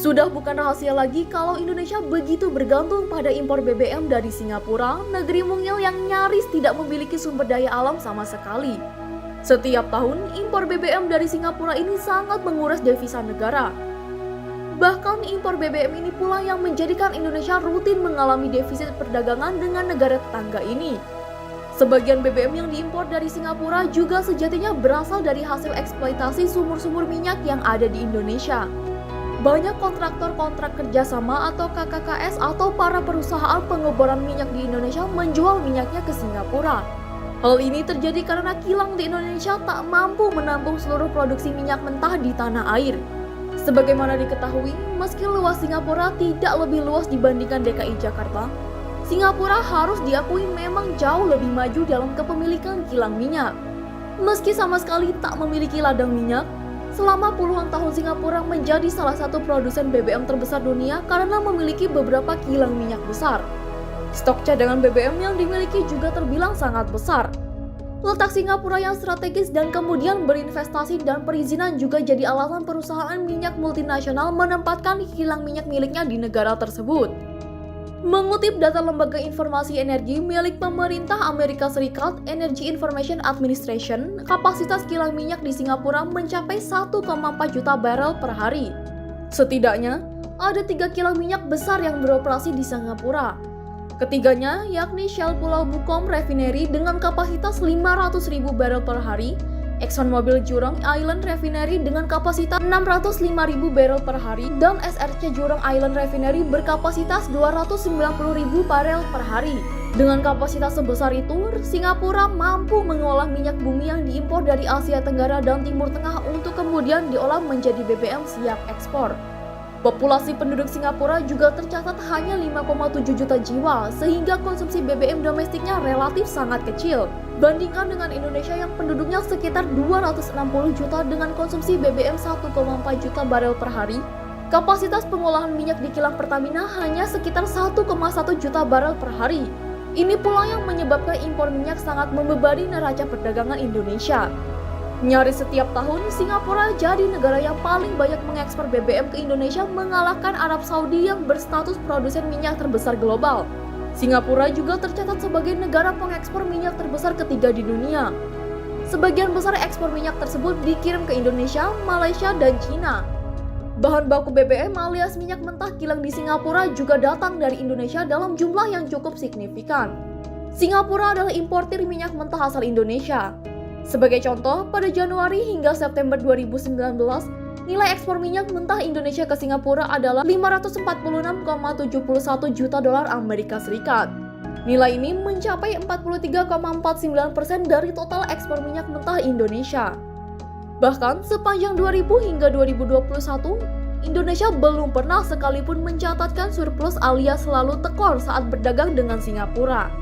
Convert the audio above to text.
Sudah bukan rahasia lagi kalau Indonesia begitu bergantung pada impor BBM dari Singapura, negeri mungil yang nyaris tidak memiliki sumber daya alam sama sekali. Setiap tahun, impor BBM dari Singapura ini sangat menguras devisa negara. Bahkan impor BBM ini pula yang menjadikan Indonesia rutin mengalami defisit perdagangan dengan negara tetangga ini. Sebagian BBM yang diimpor dari Singapura juga sejatinya berasal dari hasil eksploitasi sumur-sumur minyak yang ada di Indonesia. Banyak kontraktor-kontrak kerjasama atau KKKS atau para perusahaan pengeboran minyak di Indonesia menjual minyaknya ke Singapura. Hal ini terjadi karena kilang di Indonesia tak mampu menampung seluruh produksi minyak mentah di tanah air. Sebagaimana diketahui, meski luas Singapura tidak lebih luas dibandingkan DKI Jakarta, Singapura harus diakui memang jauh lebih maju dalam kepemilikan kilang minyak. Meski sama sekali tak memiliki ladang minyak, selama puluhan tahun Singapura menjadi salah satu produsen BBM terbesar dunia karena memiliki beberapa kilang minyak besar. Stok cadangan BBM yang dimiliki juga terbilang sangat besar. Letak Singapura yang strategis dan kemudian berinvestasi dan perizinan juga jadi alasan perusahaan minyak multinasional menempatkan kilang minyak miliknya di negara tersebut. Mengutip data Lembaga Informasi Energi milik pemerintah Amerika Serikat, Energy Information Administration, kapasitas kilang minyak di Singapura mencapai 1,4 juta barel per hari. Setidaknya, ada 3 kilang minyak besar yang beroperasi di Singapura. Ketiganya yakni Shell Pulau Bukom Refinery dengan kapasitas 500.000 barel per hari, ExxonMobil Jurong Island Refinery dengan kapasitas 605.000 barel per hari, dan SRC Jurong Island Refinery berkapasitas 290.000 barel per hari. Dengan kapasitas sebesar itu, Singapura mampu mengolah minyak bumi yang diimpor dari Asia Tenggara dan Timur Tengah untuk kemudian diolah menjadi BBM siap ekspor. Populasi penduduk Singapura juga tercatat hanya 5,7 juta jiwa, sehingga konsumsi BBM domestiknya relatif sangat kecil. Bandingkan dengan Indonesia yang penduduknya sekitar 260 juta dengan konsumsi BBM 1,4 juta barel per hari, kapasitas pengolahan minyak di kilang Pertamina hanya sekitar 1,1 juta barel per hari. Ini pula yang menyebabkan impor minyak sangat membebani neraca perdagangan Indonesia. Nyaris setiap tahun, Singapura jadi negara yang paling banyak mengekspor BBM ke Indonesia, mengalahkan Arab Saudi yang berstatus produsen minyak terbesar global. Singapura juga tercatat sebagai negara pengekspor minyak terbesar ketiga di dunia. Sebagian besar ekspor minyak tersebut dikirim ke Indonesia, Malaysia, dan Cina. Bahan baku BBM alias minyak mentah kilang di Singapura juga datang dari Indonesia dalam jumlah yang cukup signifikan. Singapura adalah importir minyak mentah asal Indonesia. Sebagai contoh, pada Januari hingga September 2019, nilai ekspor minyak mentah Indonesia ke Singapura adalah 546,71 juta dolar Amerika Serikat. Nilai ini mencapai 43,49% dari total ekspor minyak mentah Indonesia. Bahkan sepanjang 2000 hingga 2021, Indonesia belum pernah sekalipun mencatatkan surplus alias selalu tekor saat berdagang dengan Singapura.